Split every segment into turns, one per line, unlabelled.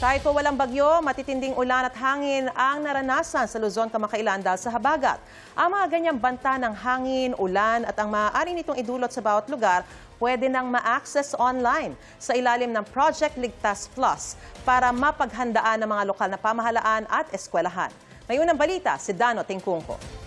Kahit po walang bagyo, matitinding ulan at hangin ang naranasan sa Luzon kamakailan dahil sa habagat. Ang mga ganyang banta ng hangin, ulan at ang maaari nitong idulot sa bawat lugar, pwede nang ma-access online sa ilalim ng Project Ligtas Plus para mapaghandaan ng mga lokal na pamahalaan at eskwelahan. May unang balita si Dano Tingkungko.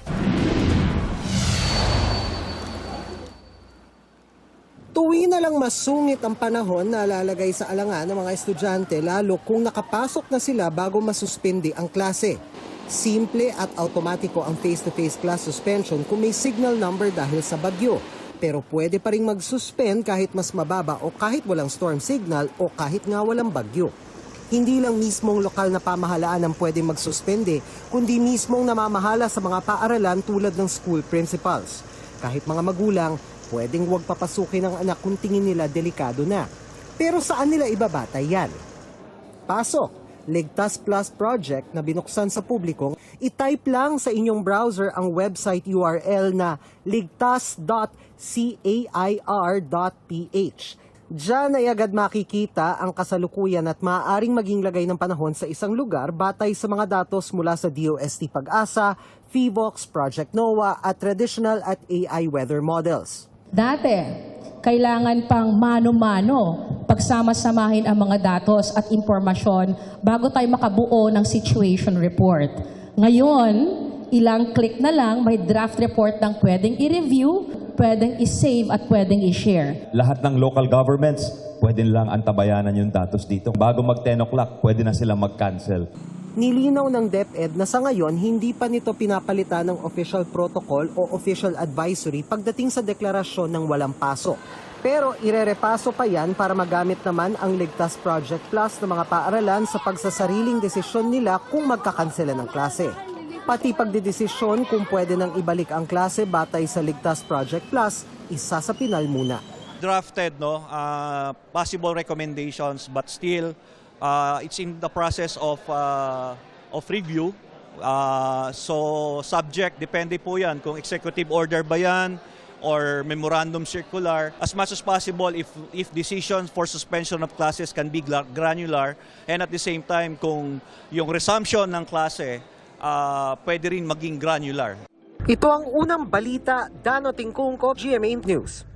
Tuwi na lang masungit ang panahon na lalagay sa alangan ng mga estudyante lalo kung nakapasok na sila bago masuspindi ang klase. Simple at automatiko ang face-to-face class suspension kung may signal number dahil sa bagyo. Pero pwede pa rin mag-suspend kahit mas mababa o kahit walang storm signal o kahit nga walang bagyo. Hindi lang mismong lokal na pamahalaan ang pwede magsuspende, kundi mismong namamahala sa mga paaralan tulad ng school principals. Kahit mga magulang, pwedeng huwag papasukin ang anak kung tingin nila delikado na. Pero saan nila ibabatay yan? Pasok! Ligtas Plus Project na binuksan sa publiko, i-type lang sa inyong browser ang website URL na ligtas.cair.ph. Diyan ay agad makikita ang kasalukuyan at maaaring maging lagay ng panahon sa isang lugar batay sa mga datos mula sa DOST Pag-asa, PHIVOX, Project NOAA at traditional at AI weather models.
Dati, kailangan pang mano-mano pagsama-samahin ang mga datos at impormasyon bago tayo makabuo ng situation report. Ngayon, ilang click na lang, may draft report ng pwedeng i-review, pwedeng i-save at pwedeng i-share.
Lahat ng local governments, pwede lang antabayanan yung datos dito. Bago mag 10 o'clock, pwede na silang mag-cancel.
Nilinaw ng DepEd na sa ngayon hindi pa nito pinapalitan ng official protocol o official advisory pagdating sa deklarasyon ng walang pasok. Pero irerepaso pa yan para magamit naman ang Ligtas Project Plus ng mga paaralan sa pagsasariling desisyon nila kung magkakansela ng klase. Pati pagdedesisyon kung pwede nang ibalik ang klase batay sa Ligtas Project Plus, isa sa pinal muna.
Drafted, possible recommendations, but still it's in the process of review. So subject, depende po yan kung executive order ba yan or memorandum circular. As much as possible, if decisions for suspension of classes can be granular, and at the same time kung yung resumption ng klase pwede rin maging granular.
Ito ang unang balita, Dano Tingkungko, GMA News.